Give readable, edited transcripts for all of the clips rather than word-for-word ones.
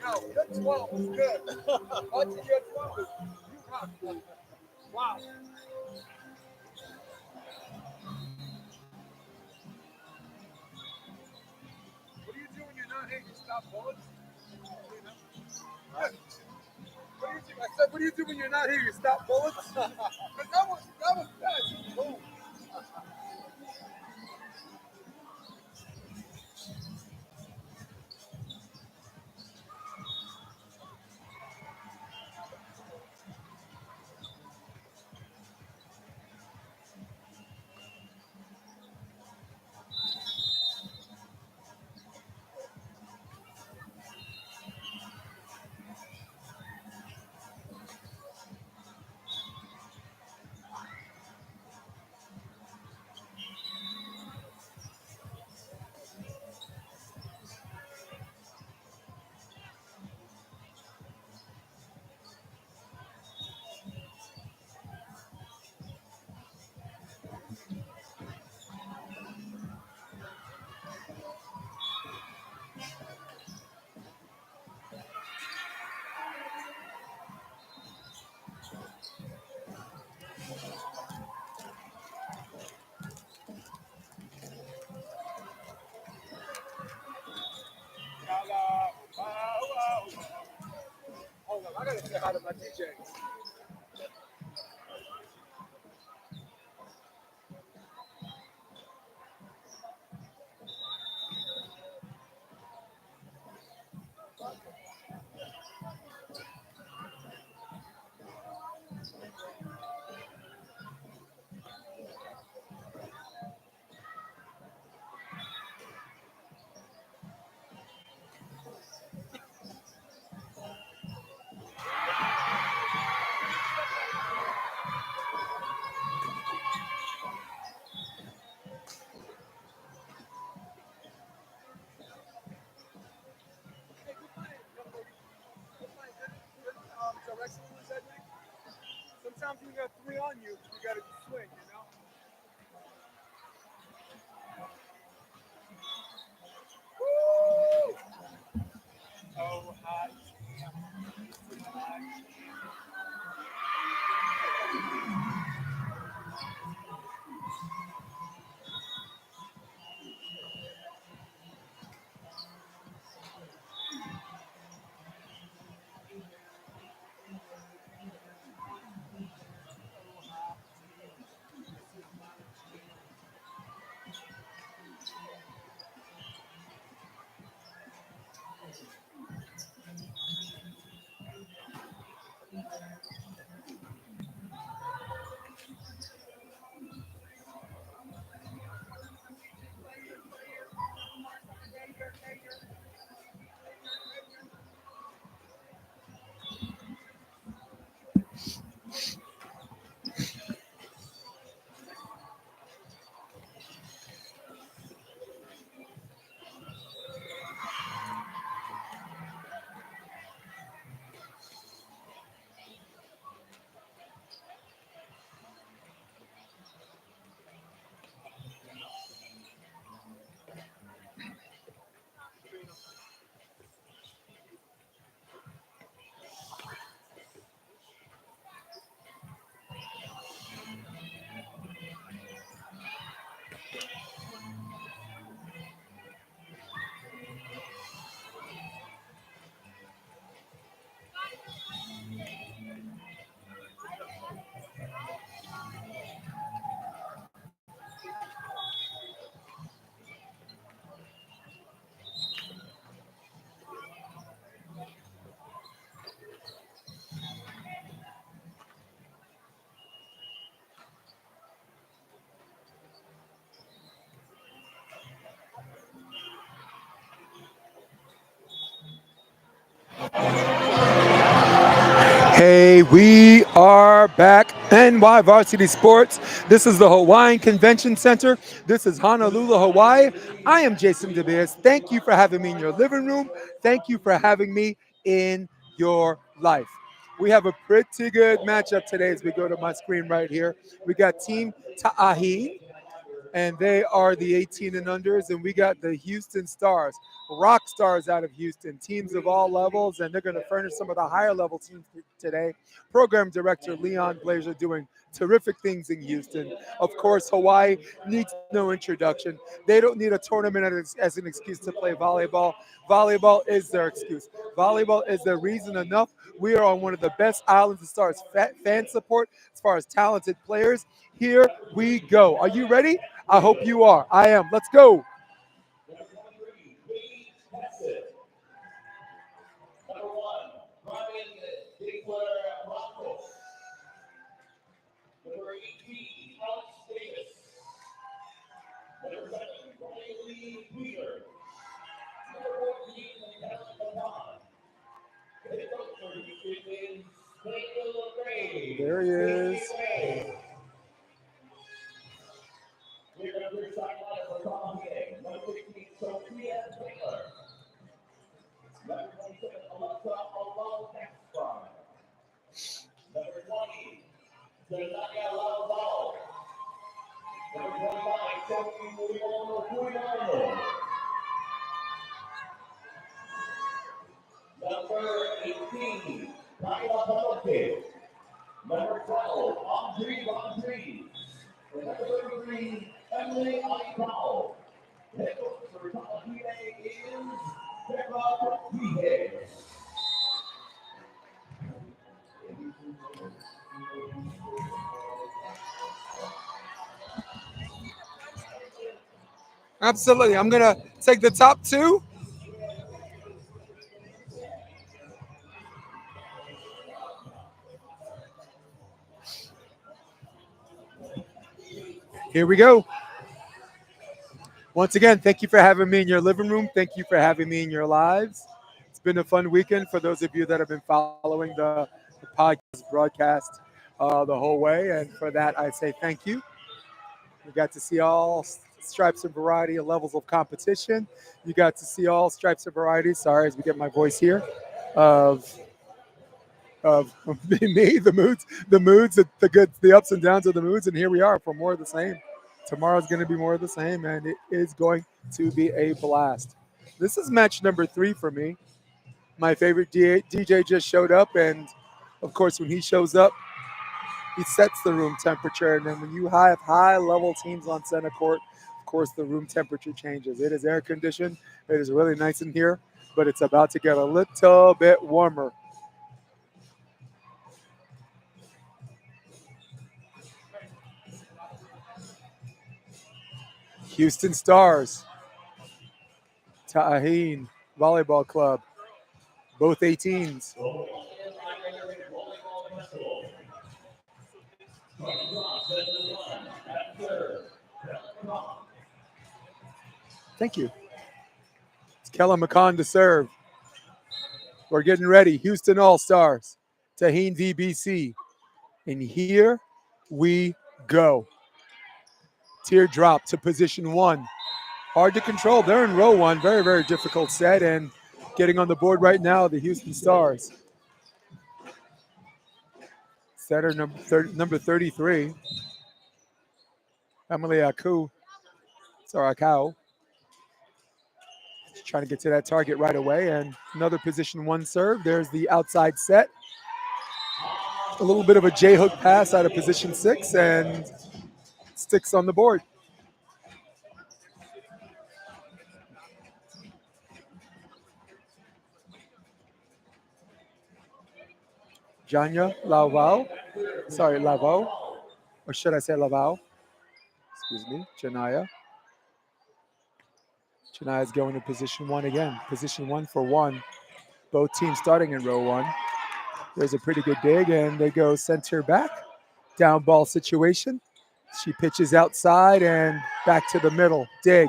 Yo, your 12 was good. Watching your 12 was you rock. Wow. What do you do when you're not hitting? You stop bullets? What do you do? I said, what do you do when you're not here? You stop bullets? Because that was bad. Boom. out of my TJs. Direction was that thing? Sometimes when you got three on you, you got to swing, you know? Woo! Oh, hot. Hey, we are back. NY Varsity Sports. This is the Hawaiian Convention Center. This is Honolulu, Hawaii. I am Jason DeBeers. Thank you for having me in your living room. Thank you for having me in your life. We have a pretty good matchup today as we go to my screen right here. We got Team Ta'ahi, and they are the 18 and unders, and we got the Houston Stars, rock stars out of Houston, teams of all levels, and they're going to furnish some of the higher level teams today. Program director Leon Blazer doing terrific things in Houston. Of course, Hawaii needs no introduction. They don't need a tournament as an excuse to play volleyball. Volleyball is their excuse. Volleyball is their reason enough. We are on one of the best islands as far as fan support, as far as talented players. Here we go. Are you ready? I hope you are. I am. Let's go. There he is. Absolutely. I'm going to take the top two. Here we go. Once again, thank you for having me in your living room. Thank you for having me in your lives. It's been a fun weekend for those of you that have been following the podcast broadcast the whole way. And for that, I say thank you. You got to see all stripes and variety of levels of competition. You got to see all stripes and varieties. Sorry, as we get my voice here, of of me, the moods, the good, the ups and downs of the moods, and here we are for more of the same. Tomorrow's going to be more of the same, and it is going to be a blast. This is match number 3 for me. My favorite DJ just showed up, and of course, when he shows up, he sets the room temperature. And then when you have high level teams on center court, of course, the room temperature changes. It is air conditioned. It is really nice in here, but it's about to get a little bit warmer. Houston Stars, Tahin Volleyball Club, both 18s. Thank you. It's Kellen McCon to serve. We're getting ready. Houston All Stars, Tahin VBC. And here we go. Teardrop to position 1. Hard to control. They're in row 1. Very, very difficult set. And getting on the board right now, the Houston Stars. Setter number 33, Emily Aku. Sorry, Akau. Trying to get to that target right away. And another position 1 serve. There's the outside set. A little bit of a J hook pass out of position 6 and sticks on the board. Janya Lavau. Sorry, Lavau. Or should I say Lavau? Excuse me. Janaya. Janaya's going to position 1 again. Position 1 for 1. Both teams starting in row 1. There's a pretty good dig, and they go center back. Down ball situation. She pitches outside and back to the middle. Dig.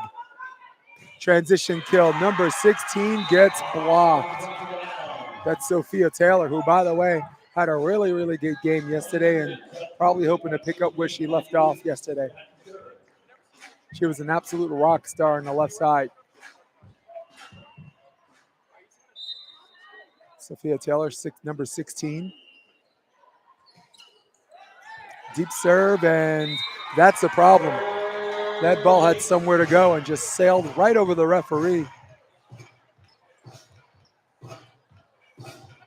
Transition kill. Number 16 gets blocked. That's Sophia Taylor, who, by the way, had a really, really good game yesterday and probably hoping to pick up where she left off yesterday. She was an absolute rock star on the left side. Sophia Taylor, number 16. Deep serve, and that's the problem. That ball had somewhere to go and just sailed right over the referee.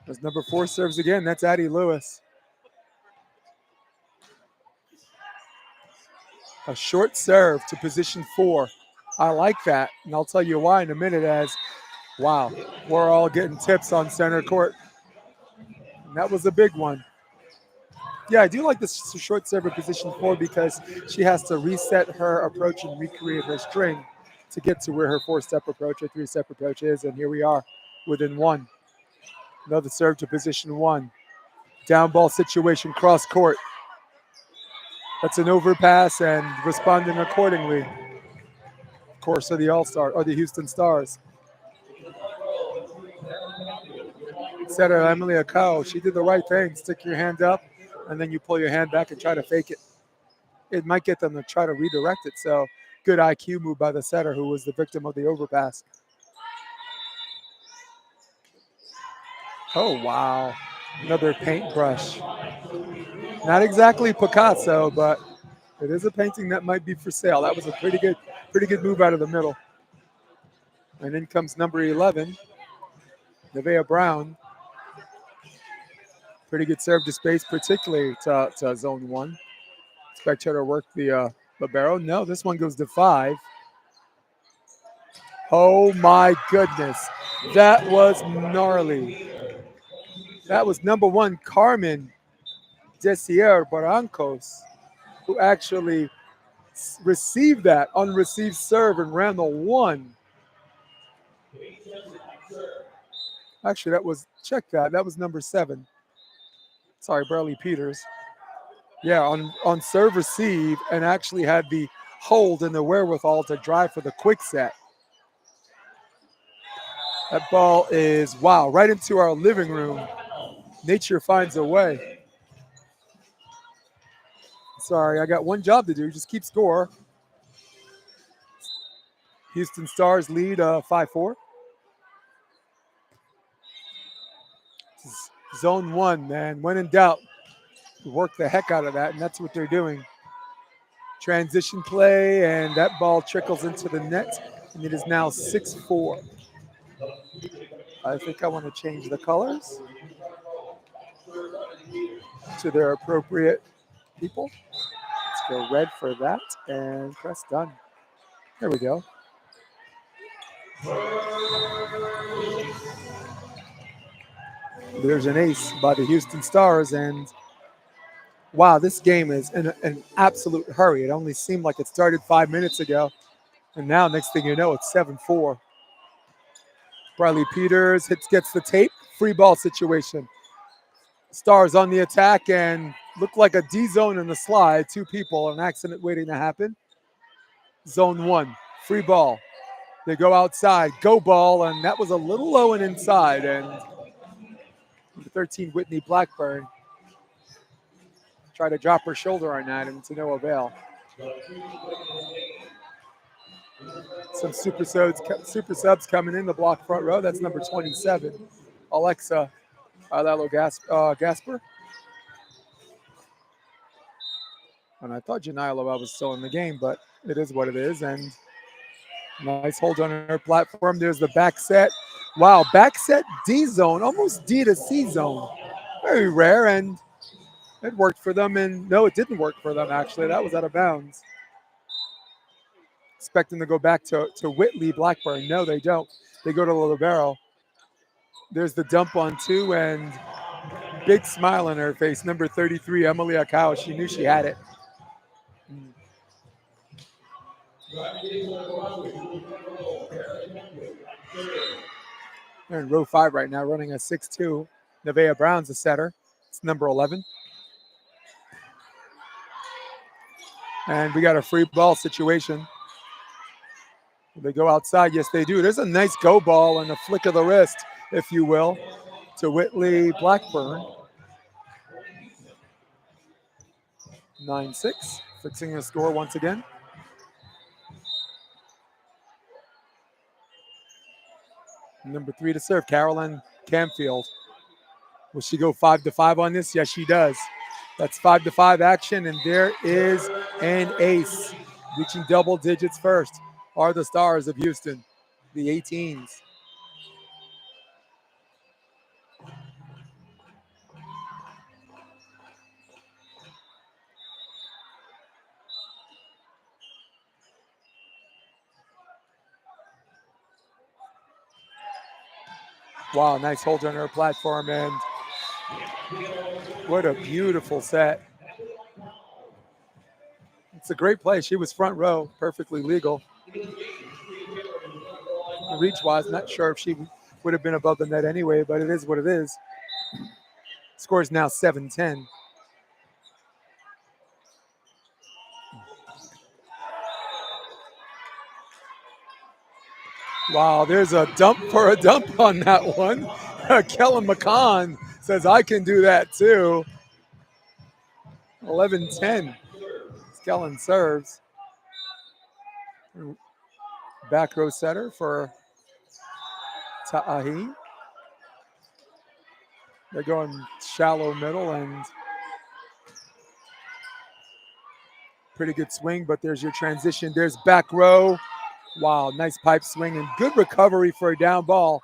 As number 4 serves again, that's Addie Lewis. A short serve to position 4. I like that, and I'll tell you why in a minute. As wow, we're all getting tips on center court. And that was a big one. Yeah, I do like this short serve at position 4 because she has to reset her approach and recreate her string to get to where her 4-step approach or 3-step approach is. And here we are within 1. Another serve to position 1. Down ball situation, cross court. That's an overpass and responding accordingly. Of course, are the All-Star or the Houston Stars. Setter Emily Akau, she did the right thing. Stick your hand up, and then you pull your hand back and try to fake it. It might get them to try to redirect it. So good IQ move by the setter, who was the victim of the overpass. Oh, wow. Another paintbrush. Not exactly Picasso, but it is a painting that might be for sale. That was a pretty good move out of the middle. And in comes number 11, Nevaeh Brown. Pretty good serve to space, particularly to zone 1. Expect her to work the libero. No, this one goes to 5. Oh my goodness. That was gnarly. That was number 1, Carmen Desier Barrancos, who actually received that unreceived serve and ran the one. Actually, that was, check that. That was number 7. Sorry, Burley Peters. Yeah, on serve receive and actually had the hold and the wherewithal to drive for the quick set. That ball is, wow, right into our living room. Nature finds a way. Sorry, I got one job to do. Just keep score. Houston Stars lead 5-4. Zone 1, man. When in doubt, work the heck out of that, and that's what they're doing. Transition play, and that ball trickles into the net, and it is now 6-4. I think I want to change the colors to their appropriate people. Let's go red for that, and press done. There we go. There's an ace by the Houston Stars, and wow, this game is in an absolute hurry. It only seemed like it started 5 minutes ago, and now next thing you know, it's 7-4. Bradley Peters gets the tape, free ball situation. Stars on the attack and look like a D zone in the slide. 2 people, an accident waiting to happen. Zone 1, free ball. They go outside, go ball, and that was a little low and inside. And 13, Whitney Blackburn, tried to drop her shoulder on that and to no avail. Some super subs coming in the block front row. That's number 27, Alexa Lalo Gasper. And I thought Janilova was still in the game, but it is what it is. And nice hold on her platform. There's the back set. Wow, back set D zone, almost D to C zone. Very rare, and it worked for them. And no, it didn't work for them, actually. That was out of bounds. Expecting to go back to Whitley Blackburn. No, they don't. They go to the libero. There's the dump on 2, and big smile on her face. Number 33, Emily Akau. She knew she had it. They're in row 5 right now, running a 6-2. Nevaeh Brown's the setter. It's number 11. And we got a free ball situation. They go outside. Yes, they do. There's a nice go ball and a flick of the wrist, if you will, to Whitley Blackburn. 9-6, fixing the score once again. Number 3 to serve, Carolyn Camfield. Will she go 5-5 on this? Yes, she does. That's 5-5 action, and there is an ace. Reaching double digits first are the Stars of Houston, the 18's. Wow, nice hold on her platform, and what a beautiful set. It's a great play. She was front row, perfectly legal. Reach-wise, not sure if she would have been above the net anyway, but it is what it is. Score is now 7-10. Wow, there's a dump for a dump on that one. Kellen McCon says, I can do that too. 11-10. Kellen serves. Back row setter for Ta'ahi. They're going shallow middle and pretty good swing, but there's your transition. There's back row. Wow, nice pipe swing and good recovery for a down ball.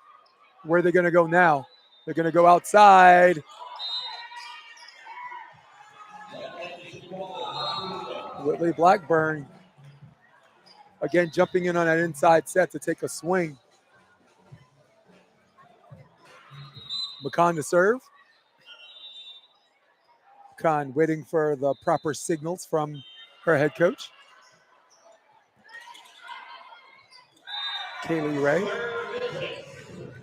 Where are they going to go now? They're going to go outside. Whitley Blackburn, again, jumping in on that inside set to take a swing. McCon to serve. McCon waiting for the proper signals from her head coach. Kaylee Ray.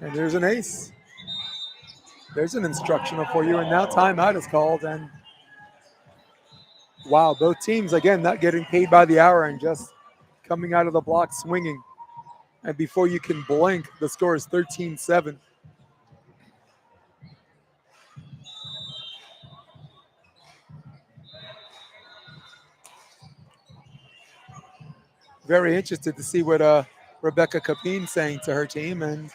And there's an ace. There's an instructional for you, and now timeout is called. And wow, both teams, again, not getting paid by the hour and just coming out of the block swinging. And before you can blink, the score is 13-7. Very interested to see what Rebecca Capin's saying to her team and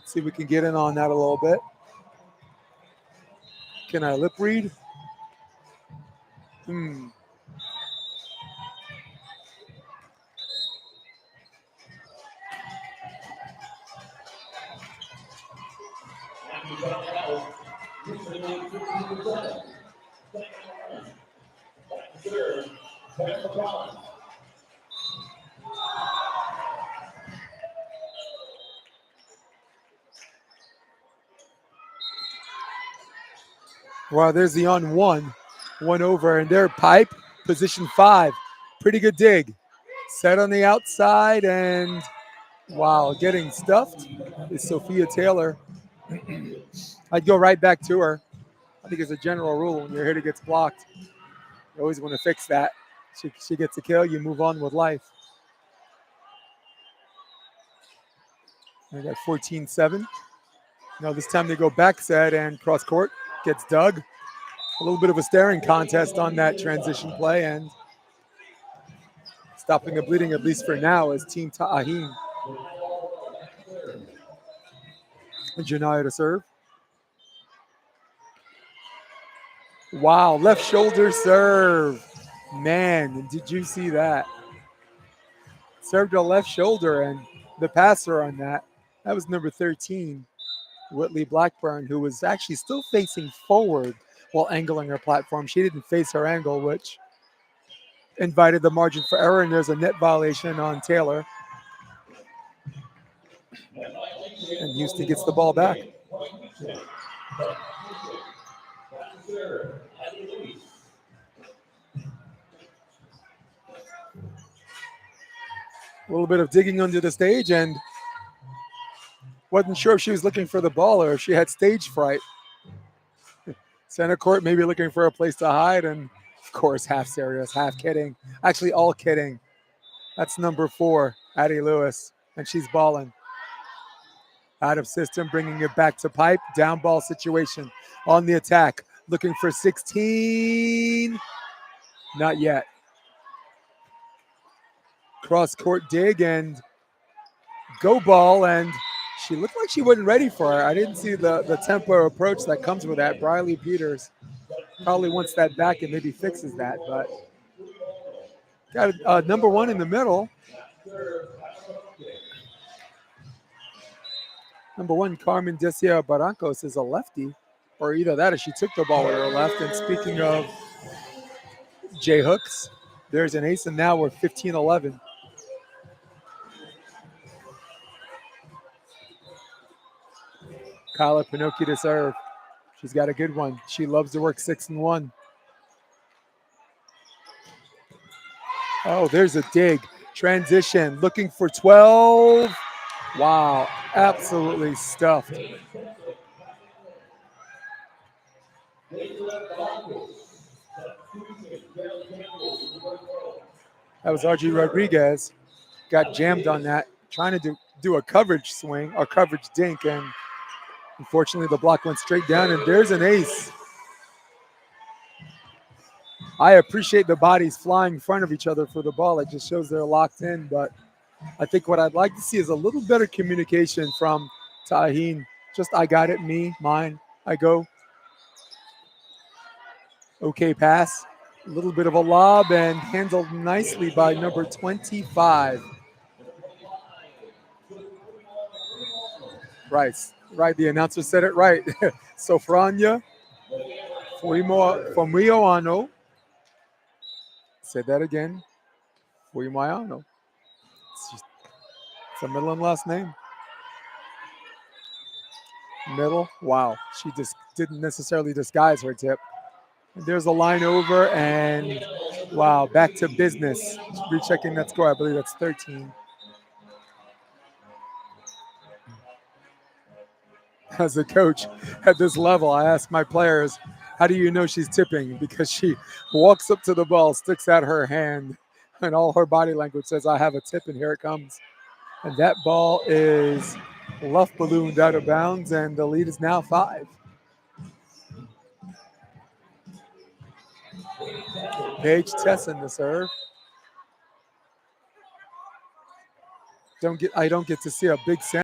see if we can get in on that a little bit. Can I lip read? Wow, there's the on one over, and their pipe, position 5. Pretty good dig. Set on the outside, and wow, getting stuffed is Sophia Taylor. I'd go right back to her. I think it's a general rule when your hitter gets blocked, you always want to fix that. She gets a kill, you move on with life. I got 14-7. Now this time they go back set and cross court gets dug. A little bit of a staring contest on that transition play, and stopping the bleeding, at least for now, is Team Ta'aheen. Janaya to serve. Wow, left shoulder serve. Man, did you see that? Served a left shoulder, and the passer on that was number 13, Whitley Blackburn, who was actually still facing forward while angling her platform. She didn't face her angle, which invited the margin for error, and there's a net violation on Taylor. And Houston gets the ball back. A little bit of digging under the stage, and wasn't sure if she was looking for the ball or if she had stage fright. Center court maybe looking for a place to hide, and of course, half serious, half kidding. Actually, all kidding. That's number 4, Addie Lewis, and she's balling. Out of system, bringing it back to pipe. Down ball situation on the attack. Looking for 16. Not yet. Cross court dig and go ball, and she looked like she wasn't ready for her. I didn't see the tempo approach that comes with that. Briley Peters probably wants that back and maybe fixes that, but got number 1 in the middle. Number 1, Carmen Decia Barrancos, is a lefty, or either that or she took the ball with her left. And speaking of J hooks, there's an ace, and now we're 15-11. Kyla Pinocchio to serve. She's got a good one. She loves to work 6 and 1. Oh, there's a dig. Transition, looking for 12. Wow, absolutely stuffed. That was RG Rodriguez. Got jammed on that, trying to do a coverage swing or coverage dink, and unfortunately the block went straight down, and there's an ace. I appreciate the bodies flying in front of each other for the ball. It just shows they're locked in, but I think what I'd like to see is a little better communication from Ta'aheen. Just, I got it, me, mine, I go. Okay pass. A little bit of a lob and handled nicely by number 25. Right, the announcer said it right. Sofrania Fuimoano. Said that again. Fuimoano. It's a middle and last name. Middle. Wow. She just didn't necessarily disguise her tip. And there's a line over, and wow, back to business. Rechecking that score. I believe that's 13. as a coach at this level, I ask my players, how do you know she's tipping? Because she walks up to the ball, sticks out her hand, and all her body language says, I have a tip, and here it comes. And that ball is left ballooned out of bounds, and the lead is now 5. Paige Tesson to serve. I don't get to see a big sample